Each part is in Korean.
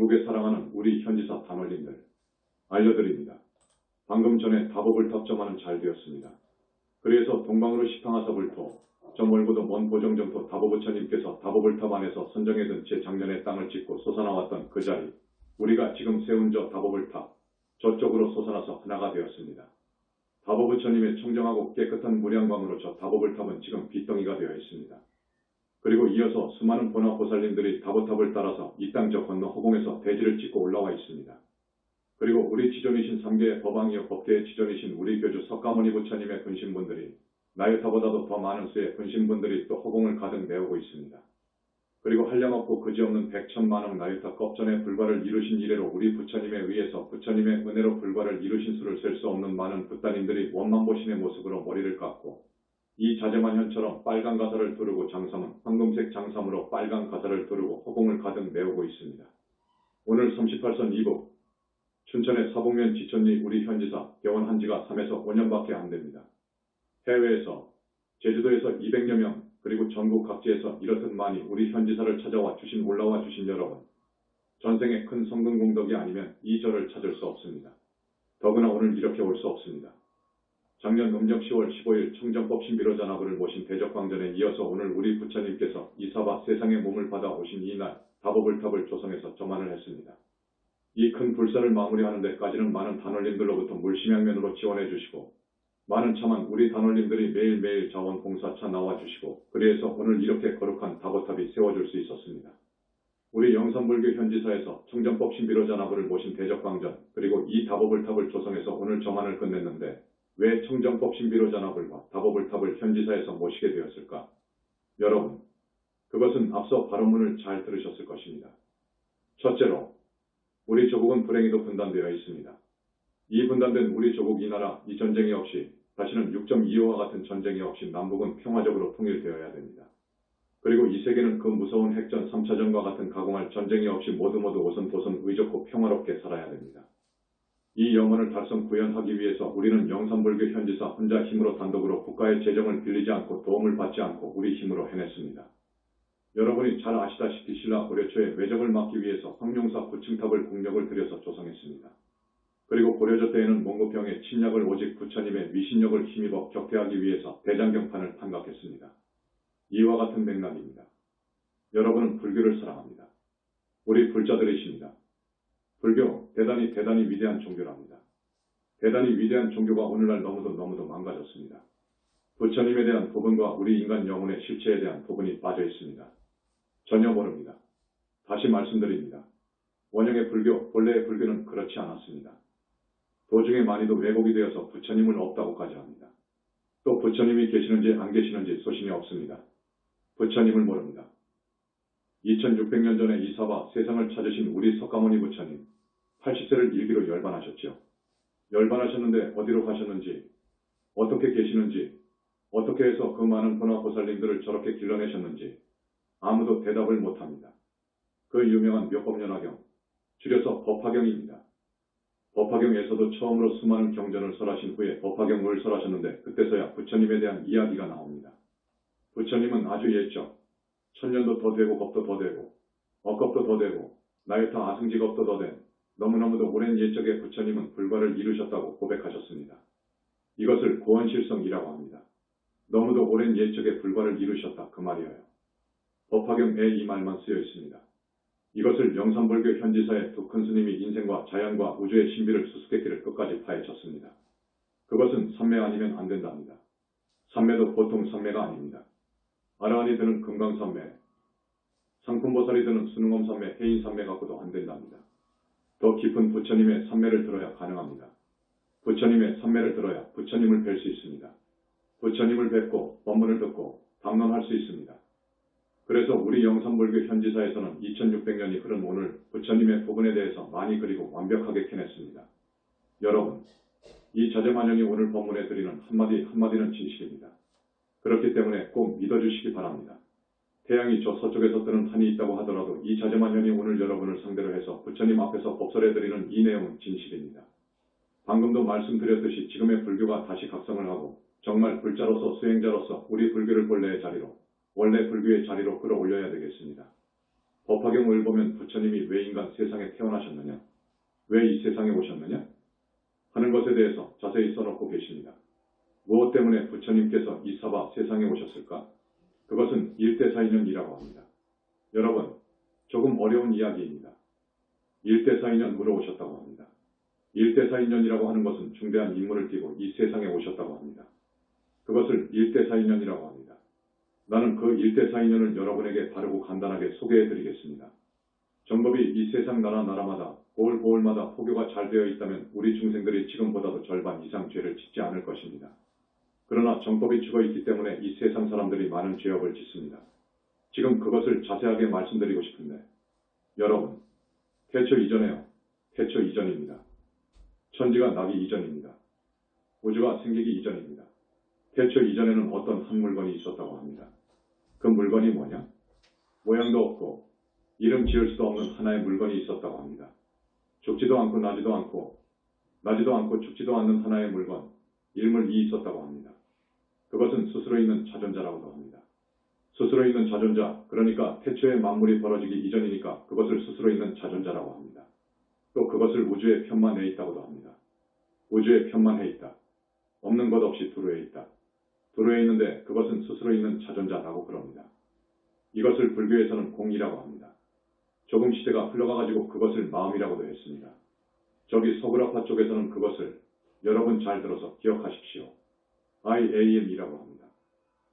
전국에 사랑하는 우리 현지사 단원님들, 알려드립니다. 방금 전에 다보불 탑점하는 잘 되었습니다. 그래서 동방으로 시탕하사불토, 저 멀고도 먼 보정정토 다보부처님께서 다보불탑 안에서 선정해둔 제 작년에 땅을 짓고 솟아나왔던 그 자리, 우리가 지금 세운 저 다보불탑, 저쪽으로 솟아나서 하나가 되었습니다. 다보부처님의 청정하고 깨끗한 무량광으로 저 다보불탑은 지금 빗덩이가 되어 있습니다. 그리고 이어서 수많은 보나보살님들이 다보탑을 따라서 이 땅 저 건너 허공에서 대지를 찍고 올라와 있습니다. 그리고 우리 지존이신 3계의 법왕이여 법계의 지존이신 우리 교주 석가모니 부처님의 분신분들이 나유타보다도 더 많은 수의 분신분들이 또 허공을 가득 메우고 있습니다. 그리고 한량없고 그지없는 백천만억 나유타 껍전의 불과를 이루신 이래로 우리 부처님에 의해서 부처님의 은혜로 불과를 이루신 수를 셀 수 없는 많은 붓다님들이 원만보신의 모습으로 머리를 깎고 이 자재만현처럼 빨간 가사를 두르고 장삼은 황금색 장삼으로 빨간 가사를 두르고 허공을 가득 메우고 있습니다. 오늘 38선 2부 춘천의 사복면 지천리 우리 현지사 개원한 지가 3에서 5년밖에 안 됩니다. 해외에서 제주도에서 200여 명 그리고 전국 각지에서 이렇듯 많이 우리 현지사를 찾아와 주신 올라와 주신 여러분, 전생의 큰 성근 공덕이 아니면 이 절을 찾을 수 없습니다. 더구나 오늘 이렇게 올 수 없습니다. 작년 음력 10월 15일 청정법 신비로자나부를 모신 대적광전에 이어서 오늘 우리 부처님께서 이사바 세상의 몸을 받아 오신 이날 다보불탑을 조성해서 점안을 했습니다. 이 큰 불사를 마무리하는 데까지는 많은 단원님들로부터 물심양면으로 지원해 주시고 많은 참한 우리 단원님들이 매일매일 자원봉사차 나와주시고 그래서 오늘 이렇게 거룩한 다보탑이 세워질 수 있었습니다. 우리 영산불교 현지사에서 청정법 신비로자나부를 모신 대적광전 그리고 이 다보불탑을 조성해서 오늘 점안을 끝냈는데 왜 청정법 신비로자나불과 다보불탑을 현지사에서 모시게 되었을까? 여러분, 그것은 앞서 발언문을 잘 들으셨을 것입니다. 첫째로, 우리 조국은 불행히도 분단되어 있습니다. 이 분단된 우리 조국 이 나라 이 전쟁이 없이 다시는 6.25와 같은 전쟁이 없이 남북은 평화적으로 통일되어야 됩니다. 그리고 이 세계는 그 무서운 핵전 3차전과 같은 가공할 전쟁이 없이 모두 오손도손 의좋고 평화롭게 살아야 됩니다. 이 영혼을 달성 구현하기 위해서 우리는 영산불교 현지사 혼자 힘으로 단독으로 국가의 재정을 빌리지 않고 도움을 받지 않고 우리 힘으로 해냈습니다. 여러분이 잘 아시다시피 신라 고려초의 외적을 막기 위해서 황룡사 9층탑을 국력을 들여서 조성했습니다. 그리고 고려조 때에는 몽고병의 침략을 오직 부처님의 위신력을 힘입어 격퇴하기 위해서 대장경판을 판각했습니다. 이와 같은 맥락입니다. 여러분은 불교를 사랑합니다. 우리 불자들이십니다. 불교 대단히 위대한 종교랍니다. 대단히 위대한 종교가 오늘날 너무도 망가졌습니다. 부처님에 대한 부분과 우리 인간 영혼의 실체에 대한 부분이 빠져 있습니다. 전혀 모릅니다. 다시 말씀드립니다. 원형의 불교, 본래의 불교는 그렇지 않았습니다. 도중에 많이도 왜곡이 되어서 부처님을 없다고까지 합니다. 또 부처님이 계시는지 안 계시는지 소신이 없습니다. 부처님을 모릅니다. 2600년 전에 이사바 세상을 찾으신 우리 석가모니 부처님 80세를 일기로 열반하셨죠. 열반하셨는데 어디로 가셨는지, 어떻게 계시는지, 어떻게 해서 그 많은 보나보살님들을 저렇게 길러내셨는지 아무도 대답을 못합니다. 그 유명한 묘법연화경, 줄여서 법화경입니다. 법화경에서도 처음으로 수많은 경전을 설하신 후에 법화경을 설하셨는데 그때서야 부처님에 대한 이야기가 나옵니다. 부처님은 아주 옛적, 천년도 더 되고 겁도 더 되고 억겁도 더 되고 나유타 아승지겁도 더 된 너무너무도 오랜 옛적에 부처님은 불과를 이루셨다고 고백하셨습니다. 이것을 고원실성이라고 합니다. 너무도 오랜 옛적에 불과를 이루셨다 그 말이에요. 법화경에 이 말만 쓰여 있습니다. 이것을 영산불교 현지사의 두 큰 스님이 인생과 자연과 우주의 신비를 수수께끼를 끝까지 파헤쳤습니다. 그것은 삼매 아니면 안 된답니다. 삼매도 보통 삼매가 아닙니다. 아라한이 드는 금강삼매, 상품보살이 드는 수능엄삼매, 해인삼매 갖고도 안 된답니다. 더 깊은 부처님의 삼매를 들어야 가능합니다. 부처님의 삼매를 들어야 부처님을 뵐 수 있습니다. 부처님을 뵙고 법문을 듣고 담론할 수 있습니다. 그래서 우리 영산불교 현지사에서는 2600년이 흐른 오늘 부처님의 부분에 대해서 많이 그리고 완벽하게 캐냈습니다. 여러분, 이 자재만영이 오늘 법문에 드리는 한마디는 진실입니다. 그렇기 때문에 꼭 믿어주시기 바랍니다. 태양이 저 서쪽에서 뜨는 한이 있다고 하더라도 이 자재만현이 오늘 여러분을 상대로 해서 부처님 앞에서 법설해드리는 이 내용은 진실입니다. 방금도 말씀드렸듯이 지금의 불교가 다시 각성을 하고 정말 불자로서 수행자로서 우리 불교를 본래의 자리로, 원래 불교의 자리로 끌어올려야 되겠습니다. 법화경을 보면 부처님이 왜 인간 세상에 태어나셨느냐, 왜 이 세상에 오셨느냐 하는 것에 대해서 자세히 써놓고 계십니다. 무엇 때문에 부처님께서 이 사바 세상에 오셨을까? 그것은 일대사인연이라고 합니다. 여러분, 조금 어려운 이야기입니다. 일대사인연으로 오셨다고 합니다. 일대사인연이라고 하는 것은 중대한 임무를 띠고 이 세상에 오셨다고 합니다. 그것을 일대사인연이라고 합니다. 나는 그 일대사인연을 여러분에게 바르고 간단하게 소개해 드리겠습니다. 정법이 이 세상 나라마다 고을마다 포교가 잘 되어 있다면 우리 중생들이 지금보다도 절반 이상 죄를 짓지 않을 것입니다. 그러나 정법이 죽어 있기 때문에 이 세상 사람들이 많은 죄업을 짓습니다. 지금 그것을 자세하게 말씀드리고 싶은데, 여러분, 태초 이전에요. 태초 이전입니다. 천지가 나기 이전입니다. 우주가 생기기 이전입니다. 태초 이전에는 어떤 한 물건이 있었다고 합니다. 그 물건이 뭐냐? 모양도 없고 이름 지을 수도 없는 하나의 물건이 있었다고 합니다. 죽지도 않고 나지도 않고 죽지도 않는 하나의 물건, 일물이 있었다고 합니다. 그것은 스스로 있는 자존자라고도 합니다. 스스로 있는 자존자, 그러니까 태초에 만물이 벌어지기 이전이니까 그것을 스스로 있는 자존자라고 합니다. 또 그것을 우주에 편만해 있다고도 합니다. 우주에 편만해 있다. 없는 것 없이 두루에 있다. 두루에 있는데 그것은 스스로 있는 자존자라고 그럽니다. 이것을 불교에서는 공이라고 합니다. 조금 시대가 흘러가가지고 그것을 마음이라고도 했습니다. 저기 서구라파 쪽에서는 그것을 여러분 잘 들어서 기억하십시오. IAM이라고 합니다.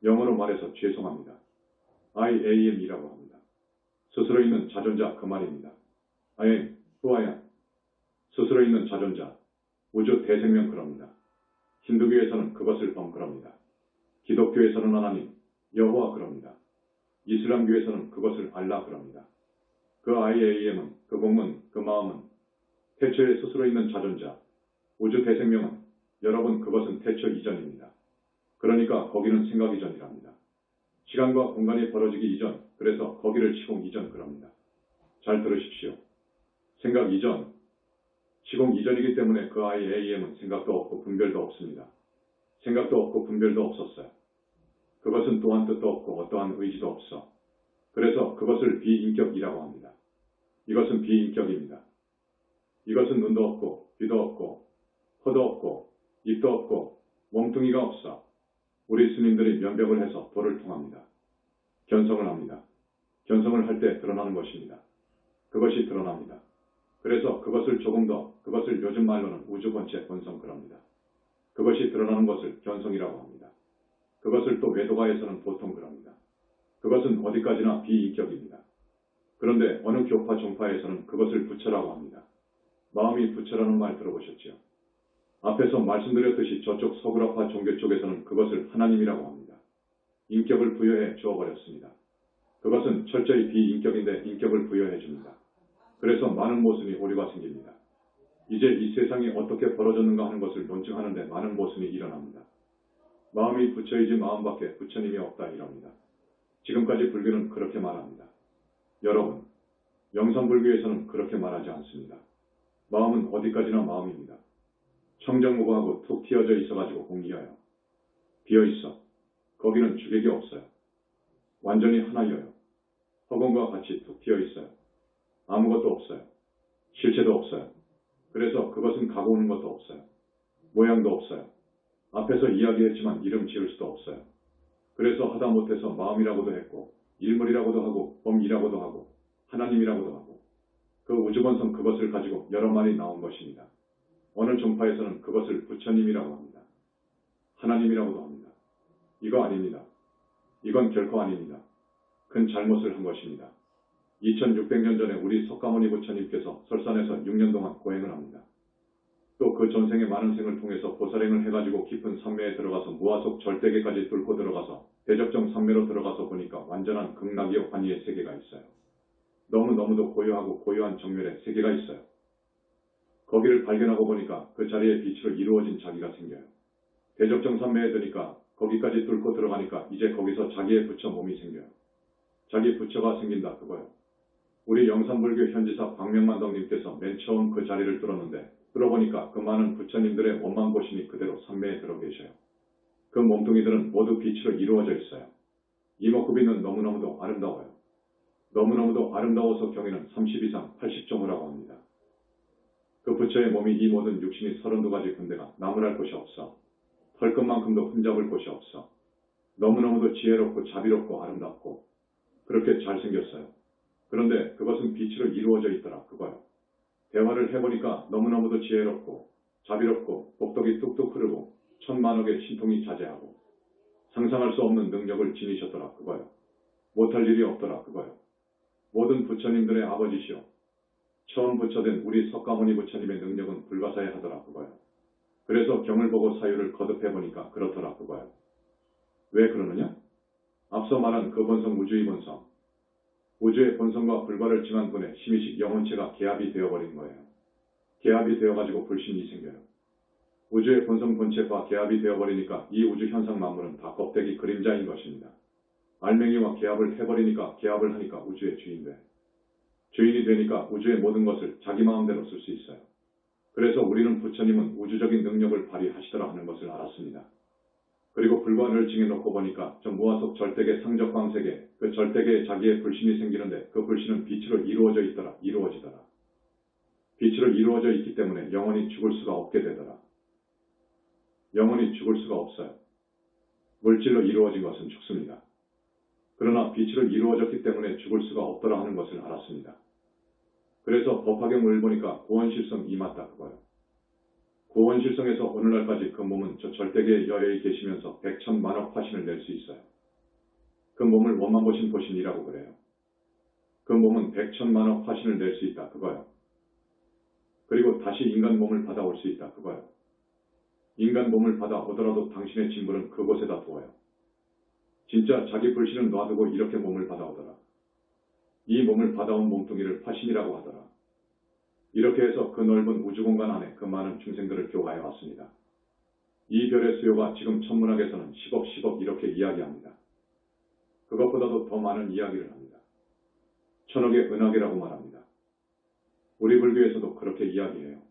영어로 말해서 죄송합니다. IAM이라고 합니다. 스스로 있는 자존자 그 말입니다. I am who I am. 스스로 있는 자존자, 우주 대생명 그럽니다. 힌두교에서는 그것을 범그럽니다. 기독교에서는 하나님, 여호와 그럽니다. 이슬람교에서는 그것을 알라 그럽니다. 그 IAM은, 그 공은, 그 마음은 태초에 스스로 있는 자존자, 우주 대생명은 여러분 그것은 태초 이전입니다. 그러니까 거기는 생각 이전이랍니다. 시간과 공간이 벌어지기 이전, 그래서 거기를 시공 이전 그럽니다. 잘 들으십시오. 생각 이전, 시공 이전이기 때문에 그 IAM은 생각도 없고 분별도 없습니다. 생각도 없고 분별도 없었어요. 그것은 또한 뜻도 없고 어떠한 의지도 없어. 그래서 그것을 비인격이라고 합니다. 이것은 비인격입니다. 이것은 눈도 없고 귀도 없고 코도 없고 입도 없고 몸뚱이가 없어. 우리 스님들이 면벽을 해서 도를 통합니다. 견성을 합니다. 견성을 할 때 드러나는 것입니다. 그것이 드러납니다. 그래서 그것을 조금 더, 그것을 요즘 말로는 우주본체 본성 그럽니다. 그것이 드러나는 것을 견성이라고 합니다. 그것을 또 외도가에서는 보통 그럽니다. 그것은 어디까지나 비인격입니다. 그런데 어느 교파 종파에서는 그것을 부처라고 합니다. 마음이 부처라는 말 들어보셨지요? 앞에서 말씀드렸듯이 저쪽 서구라파 종교 쪽에서는 그것을 하나님이라고 합니다. 인격을 부여해 주어버렸습니다. 그것은 철저히 비인격인데 인격을 부여해 줍니다. 그래서 많은 모순이 오류가 생깁니다. 이제 이 세상이 어떻게 벌어졌는가 하는 것을 논증하는데 많은 모순이 일어납니다. 마음이 부처이지 마음밖에 부처님이 없다 이럽니다. 지금까지 불교는 그렇게 말합니다. 여러분, 영산불교에서는 그렇게 말하지 않습니다. 마음은 어디까지나 마음입니다. 청정무구하고 툭 튀어져 있어가지고 공기여요. 비어있어. 거기는 주객이 없어요. 완전히 하나여요. 허공과 같이 툭 튀어있어요. 아무것도 없어요. 실체도 없어요. 그래서 그것은 가고 오는 것도 없어요. 모양도 없어요. 앞에서 이야기했지만 이름 지을 수도 없어요. 그래서 하다 못해서 마음이라고도 했고 일물이라고도 하고 범이라고도 하고 하나님이라고도 하고 그 우주본성 그것을 가지고 여러 말이 나온 것입니다. 어느 종파에서는 그것을 부처님이라고 합니다. 하나님이라고도 합니다. 이거 아닙니다. 이건 결코 아닙니다. 큰 잘못을 한 것입니다. 2600년 전에 우리 석가모니 부처님께서 설산에서 6년 동안 고행을 합니다. 또 그 전생의 많은 생을 통해서 보살행을 해가지고 깊은 산매에 들어가서 무아속 절대계까지 뚫고 들어가서 대적정 산매로 들어가서 보니까 완전한 극락이요 환희의 세계가 있어요. 너무너무도 고요하고 고요한 정멸의 세계가 있어요. 거기를 발견하고 보니까 그 자리에 빛으로 이루어진 자기가 생겨요. 대적정 산매에 드니까 거기까지 뚫고 들어가니까 이제 거기서 자기의 부처 몸이 생겨요. 자기 부처가 생긴다 그거요. 우리 영산불교 현지사 박명만덕님께서 맨 처음 그 자리를 뚫었는데 뚫어보니까 그 많은 부처님들의 원망보심이 그대로 산매에 들어 계셔요. 그 몸뚱이들은 모두 빛으로 이루어져 있어요. 이목구비는 너무너무도 아름다워요. 너무너무도 아름다워서 경위는 30 이상 80종이라고 합니다. 그 부처의 몸이 이 모든 육신이 32가지 군데가 나무랄 곳이 없어 털끝만큼도 흠잡을 곳이 없어 너무너무도 지혜롭고 자비롭고 아름답고 그렇게 잘생겼어요. 그런데 그것은 빛으로 이루어져 있더라 그거요. 대화를 해보니까 너무너무도 지혜롭고 자비롭고 복덕이 뚝뚝 흐르고 천만억의 신통이 자제하고 상상할 수 없는 능력을 지니셨더라 그거요. 못할 일이 없더라 그거요. 모든 부처님들의 아버지시오. 처음 부처된 우리 석가모니 부처님의 능력은 불가사의하더라 그거요. 그래서 경을 보고 사유를 거듭해보니까 그렇더라 그거요. 왜 그러느냐? 앞서 말한 그 본성 우주의 본성. 우주의 본성과 불과를 징한 분의 심의식 영혼체가 개합이 되어버린 거예요. 개합이 되어가지고 불신이 생겨요. 우주의 본성 본체와 개합이 되어버리니까 이 우주 현상 만물은 다 껍데기 그림자인 것입니다. 알맹이와 개합을 해버리니까 개합을 하니까 우주의 주인 돼. 주인이 되니까 우주의 모든 것을 자기 마음대로 쓸 수 있어요. 그래서 우리는 부처님은 우주적인 능력을 발휘하시더라 하는 것을 알았습니다. 그리고 불과를 징해놓고 보니까 저 무아속 절대계 상적광세계 그 절대계에 자기의 불신이 생기는데 그 불신은 빛으로 이루어져 있더라. 이루어지더라. 빛으로 이루어져 있기 때문에 영원히 죽을 수가 없게 되더라. 영원히 죽을 수가 없어요. 물질로 이루어진 것은 죽습니다. 그러나 빛으로 이루어졌기 때문에 죽을 수가 없더라 하는 것을 알았습니다. 그래서 법화경을 보니까 구원실성 임했다 그거요. 구원실성에서 오늘날까지 그 몸은 저 절대계에 여여히 계시면서 백천만억 화신을 낼 수 있어요. 그 몸을 원만보신 보신이라고 그래요. 그 몸은 백천만억 화신을 낼 수 있다 그거요. 그리고 다시 인간 몸을 받아올 수 있다 그거요. 인간 몸을 받아오더라도 당신의 진불은 그곳에다 두어요. 진짜 자기 불신은 놔두고 이렇게 몸을 받아오더라. 이 몸을 받아온 몸뚱이를 화신이라고 하더라. 이렇게 해서 그 넓은 우주공간 안에 그 많은 중생들을 교화해 왔습니다. 이 별의 수요가 지금 천문학에서는 10억 이렇게 이야기합니다. 그것보다도 더 많은 이야기를 합니다. 천억의 은하계라고 말합니다. 우리 불교에서도 그렇게 이야기해요.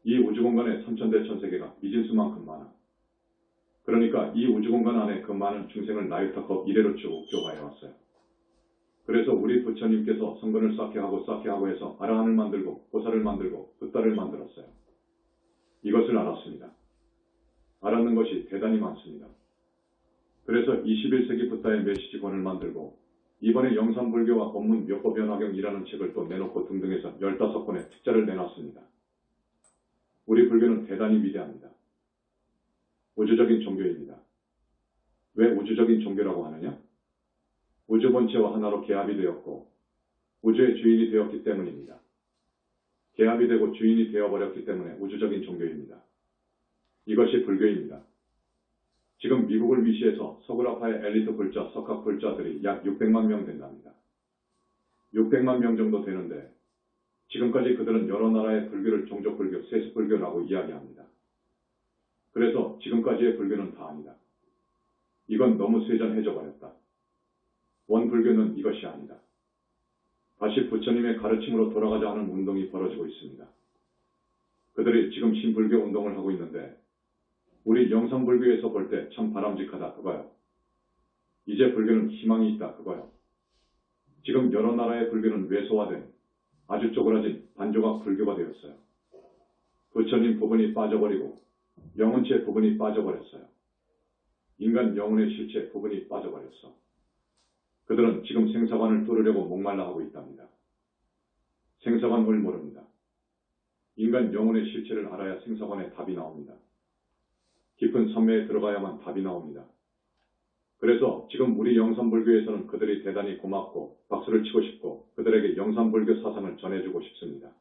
이 우주공간에 삼천대천세계가 미진수만큼 많아. 그러니까 이 우주공간 안에 그 많은 중생을 나유타컵 이래로 쭉 교화해 왔어요. 그래서 우리 부처님께서 성근을 쌓게 하고 해서 아라한을 만들고 보살을 만들고 붓다를 만들었어요. 이것을 알았습니다. 알았는 것이 대단히 많습니다. 그래서 21세기 붓다의 메시지권을 만들고 이번에 영산불교와 법문 묘법변화경이라는 책을 또 내놓고 등등 해서 15권의 특자를 내놨습니다. 우리 불교는 대단히 위대합니다. 우주적인 종교입니다. 왜 우주적인 종교라고 하느냐? 우주 본체와 하나로 개합이 되었고 우주의 주인이 되었기 때문입니다. 개합이 되고 주인이 되어버렸기 때문에 우주적인 종교입니다. 이것이 불교입니다. 지금 미국을 위시해서 서구라파의 엘리트 불자, 석학 불자들이 약 600만 명 된답니다. 600만 명 정도 되는데 지금까지 그들은 여러 나라의 불교를 종족불교, 세습불교라고 이야기합니다. 그래서 지금까지의 불교는 다 아니다. 이건 너무 쇠전해져 버렸다. 원불교는 이것이 아니다. 다시 부처님의 가르침으로 돌아가자 하는 운동이 벌어지고 있습니다. 그들이 지금 신불교 운동을 하고 있는데 우리 영상불교에서 볼 때 참 바람직하다 그거요. 이제 불교는 희망이 있다 그거요. 지금 여러 나라의 불교는 왜소화된 아주 쪼그라진 반조각 불교가 되었어요. 부처님 부분이 빠져버리고 영혼체 부분이 빠져버렸어요. 인간 영혼의 실체 부분이 빠져버렸어. 그들은 지금 생사관을 뚫으려고 목말라 하고 있답니다. 생사관을 모릅니다. 인간 영혼의 실체를 알아야 생사관에 답이 나옵니다. 깊은 선매에 들어가야만 답이 나옵니다. 그래서 지금 우리 영산불교에서는 그들이 대단히 고맙고 박수를 치고 싶고 그들에게 영산불교 사상을 전해주고 싶습니다.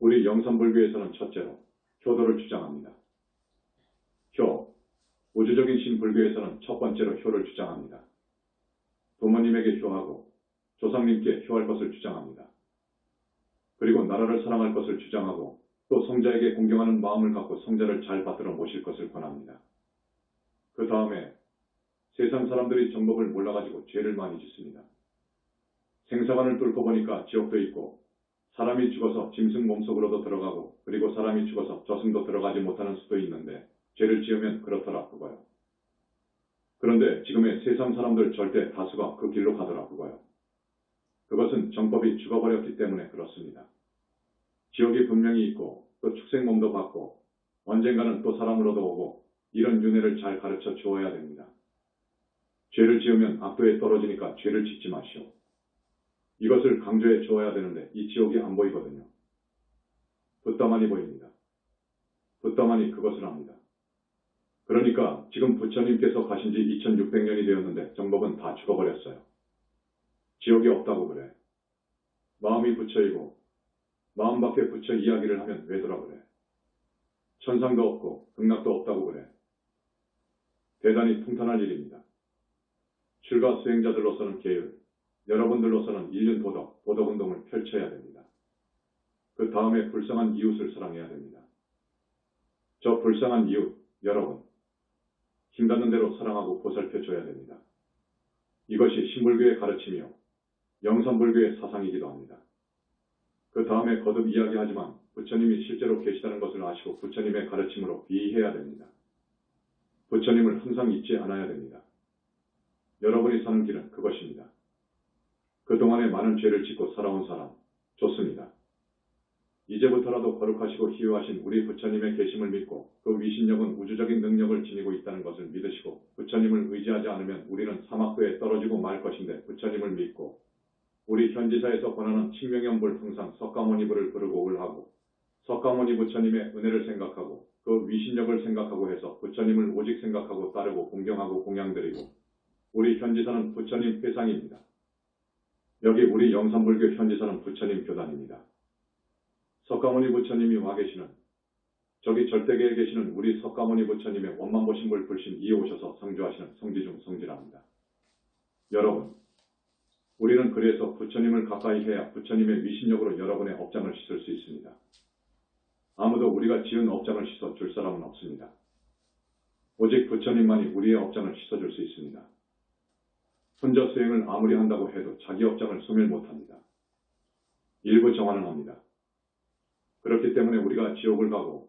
우리 영산불교에서는 첫째로 효도를 주장합니다. 효, 우주적인 신불교에서는 첫 번째로 효를 주장합니다. 부모님에게 효하고 조상님께 효할 것을 주장합니다. 그리고 나라를 사랑할 것을 주장하고 또 성자에게 공경하는 마음을 갖고 성자를 잘 받들어 모실 것을 권합니다. 그 다음에 세상 사람들이 정법을 몰라가지고 죄를 많이 짓습니다. 생사관을 뚫고 보니까 지옥도 있고 사람이 죽어서 짐승 몸속으로도 들어가고 그리고 사람이 죽어서 저승도 들어가지 못하는 수도 있는데 죄를 지으면 그렇더라 그거요. 그런데 지금의 세상 사람들 절대 다수가 그 길로 가더라 그거요. 그것은 정법이 죽어버렸기 때문에 그렇습니다. 지옥이 분명히 있고 또 축생몸도 받고 언젠가는 또 사람으로도 오고 이런 윤회를 잘 가르쳐 주어야 됩니다. 죄를 지으면 악도에 떨어지니까 죄를 짓지 마시오. 이것을 강조해 주어야 되는데 이 지옥이 안 보이거든요. 붓다만이 보입니다. 붓다만이 그것을 합니다. 그러니까 지금 부처님께서 가신 지 2600년이 되었는데 정법은 다 죽어버렸어요. 지옥이 없다고 그래. 마음이 부처이고 마음 밖에 부처 이야기를 하면 왜더라 그래. 천상도 없고 극락도 없다고 그래. 대단히 통탄할 일입니다. 출가 수행자들로서는 계율, 여러분들로서는 인륜 도덕운동을 펼쳐야 됩니다. 그 다음에 불쌍한 이웃을 사랑해야 됩니다. 저 불쌍한 이웃, 여러분, 힘닿는 대로 사랑하고 보살펴줘야 됩니다. 이것이 신불교의 가르침이요, 영산불교의 사상이기도 합니다. 그 다음에 거듭 이야기하지만 부처님이 실제로 계시다는 것을 아시고 부처님의 가르침으로 비해야 됩니다. 부처님을 항상 잊지 않아야 됩니다. 여러분이 사는 길은 그것입니다. 그동안에 많은 죄를 짓고 살아온 사람, 좋습니다. 이제부터라도 거룩하시고 희유하신 우리 부처님의 계심을 믿고 그 위신력은 우주적인 능력을 지니고 있다는 것을 믿으시고 부처님을 의지하지 않으면 우리는 사막도에 떨어지고 말 것인데 부처님을 믿고 우리 현지사에서 권하는 칭명연불 항상 석가모니불을 부르고 울하고 석가모니 부처님의 은혜를 생각하고 그 위신력을 생각하고 해서 부처님을 오직 생각하고 따르고 공경하고 공양드리고 우리 현지사는 부처님 회상입니다. 여기 우리 영산불교 현지사는 부처님 교단입니다. 석가모니 부처님이 와 계시는 저기 절대계에 계시는 우리 석가모니 부처님의 원만보신불 불신 이에 오셔서 성주하시는 성지 중 성지랍니다. 여러분, 우리는 그래서 부처님을 가까이 해야 부처님의 위신력으로 여러분의 업장을 씻을 수 있습니다. 아무도 우리가 지은 업장을 씻어 줄 사람은 없습니다. 오직 부처님만이 우리의 업장을 씻어줄 수 있습니다. 혼자 수행을 아무리 한다고 해도 자기 업장을 소멸 못합니다. 일부 정화는 합니다. 그렇기 때문에 우리가 지옥을 가고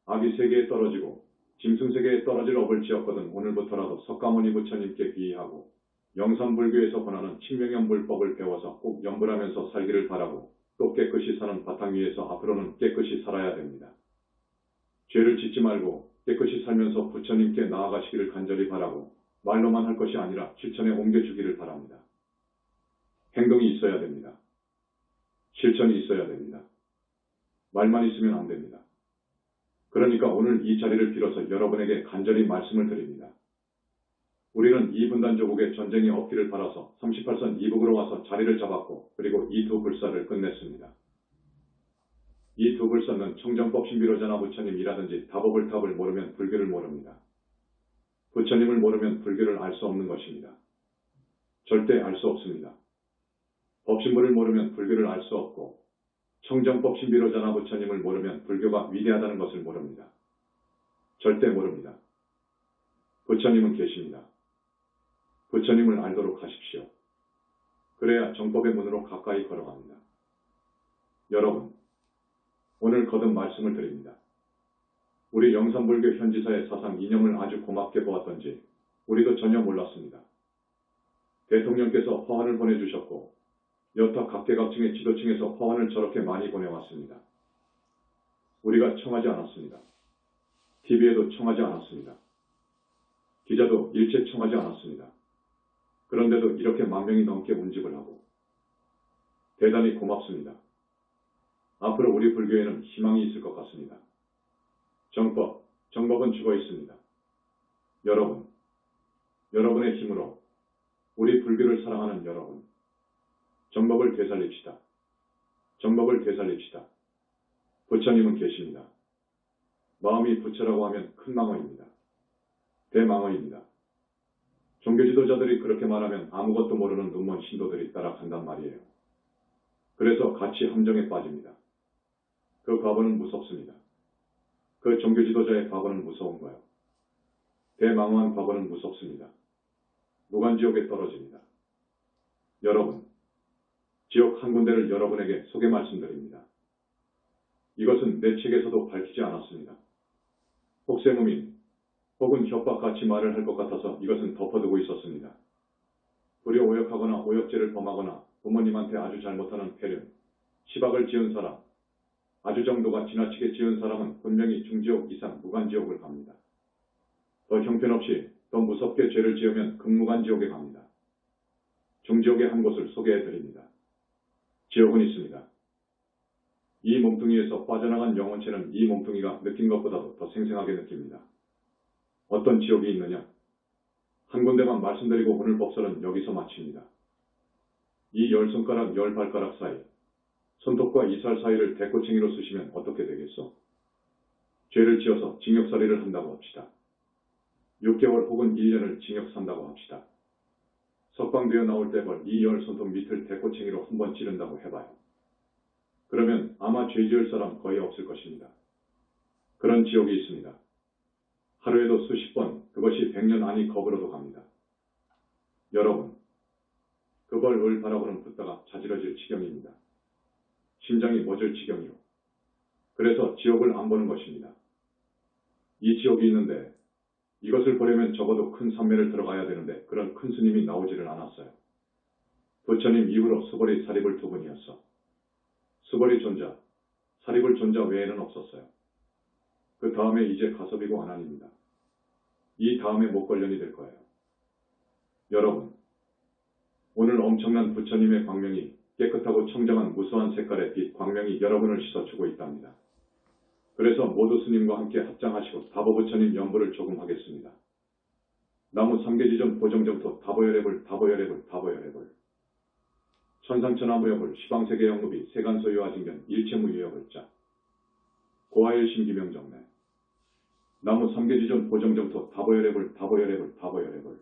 아비 세계에 떨어지고 짐승세계에 떨어질 업을 지었거든 오늘부터라도 석가모니 부처님께 비의하고 영산불교에서 권하는 칭명연불법을 배워서 꼭 연불하면서 살기를 바라고 또 깨끗이 사는 바탕 위에서 앞으로는 깨끗이 살아야 됩니다. 죄를 짓지 말고 깨끗이 살면서 부처님께 나아가시기를 간절히 바라고 말로만 할 것이 아니라 실천에 옮겨주기를 바랍니다. 행동이 있어야 됩니다. 실천이 있어야 됩니다. 말만 있으면 안 됩니다. 그러니까 오늘 이 자리를 빌어서 여러분에게 간절히 말씀을 드립니다. 우리는 이분단조국에 전쟁이 없기를 바라서 38선 이북으로 와서 자리를 잡았고 그리고 이 두 불사를 끝냈습니다. 이 두 불사는 청정법 신비로자나 부처님이라든지 다보불탑을 모르면 불교를 모릅니다. 부처님을 모르면 불교를 알 수 없는 것입니다. 절대 알 수 없습니다. 법신부를 모르면 불교를 알 수 없고 청정법 신비로자나 부처님을 모르면 불교가 위대하다는 것을 모릅니다. 절대 모릅니다. 부처님은 계십니다. 부처님을 알도록 하십시오. 그래야 정법의 문으로 가까이 걸어갑니다. 여러분, 오늘 거듭 말씀을 드립니다. 우리 영산불교 현지사의 사상 이념을 아주 고맙게 보았던지 우리도 전혀 몰랐습니다. 대통령께서 허언을 보내주셨고 여타 각계각층의 지도층에서 허언을 저렇게 많이 보내왔습니다. 우리가 청하지 않았습니다. TV에도 청하지 않았습니다. 기자도 일체 청하지 않았습니다. 그런데도 이렇게 10,000명이 넘게 운집을 하고 대단히 고맙습니다. 앞으로 우리 불교에는 희망이 있을 것 같습니다. 정법은 죽어 있습니다. 여러분, 여러분의 힘으로 우리 불교를 사랑하는 여러분, 정법을 되살립시다. 정법을 되살립시다. 부처님은 계십니다. 마음이 부처라고 하면 큰 망어입니다. 대망어입니다. 종교 지도자들이 그렇게 말하면 아무것도 모르는 눈먼 신도들이 따라간단 말이에요. 그래서 같이 함정에 빠집니다. 그 과거는 무섭습니다. 그 종교 지도자의 과거는 무서운 거예요. 대망어한 과거는 무섭습니다. 무간지옥에 떨어집니다. 여러분, 지옥 한 군데를 여러분에게 소개 말씀드립니다. 이것은 내 책에서도 밝히지 않았습니다. 혹세무민 혹은 협박같이 말을 할 것 같아서 이것은 덮어두고 있었습니다. 불효 오역하거나 오역죄를 범하거나 부모님한테 아주 잘못하는 폐륜, 시박을 지은 사람, 아주 정도가 지나치게 지은 사람은 분명히 중지옥 이상 무간지옥을 갑니다. 더 형편없이 더 무섭게 죄를 지으면 극무간지옥에 갑니다. 중지옥의 한 곳을 소개해드립니다. 지옥은 있습니다. 이 몸뚱이에서 빠져나간 영혼체는 이 몸뚱이가 느낀 것보다도 더 생생하게 느낍니다. 어떤 지옥이 있느냐? 한 군데만 말씀드리고 오늘 법설은 여기서 마칩니다. 이 10손가락 10발가락 사이, 손톱과 이살 사이를 대꼬챙이로 쓰시면 어떻게 되겠소? 죄를 지어서 징역살이를 한다고 합시다. 6개월 혹은 1년을 징역 산다고 합시다. 석방되어 나올 때벌 이 10손톱 밑을 대꼬챙이로 한번 찌른다고 해봐요. 그러면 아마 죄 지을 사람 거의 없을 것입니다. 그런 지옥이 있습니다. 하루에도 수십 번, 그것이 100년 아니 거꾸로도 갑니다. 여러분, 그 벌을 바라보는 붙다가 자지러질 지경입니다. 심장이 멎을 지경이요. 그래서 지옥을 안 보는 것입니다. 이 지옥이 있는데 이것을 보려면 적어도 큰 산매를 들어가야 되는데 그런 큰 스님이 나오지를 않았어요. 부처님 이후로 수벌이 사리불 두 분이었어. 수벌이 존자, 사리불 존자 외에는 없었어요. 그 다음에 이제 가섭이고 아난입니다. 이 다음에 목걸련이 될 거예요. 여러분, 오늘 엄청난 부처님의 광명이 깨끗하고 청정한 무수한 색깔의 빛 광명이 여러분을 씻어주고 있답니다. 그래서 모두 스님과 함께 합장하시고 다보부처님 연부를 조금 하겠습니다. 나무 삼계지전 보정정토 다보열애불 다보열애불 다보열애불 천상천하무여불 시방세계영무비 세간소유화징견 일체무유여불자 고하일심기명정매 나무 삼계지전 보정정토 다보열애불 다보열애불 다보열애불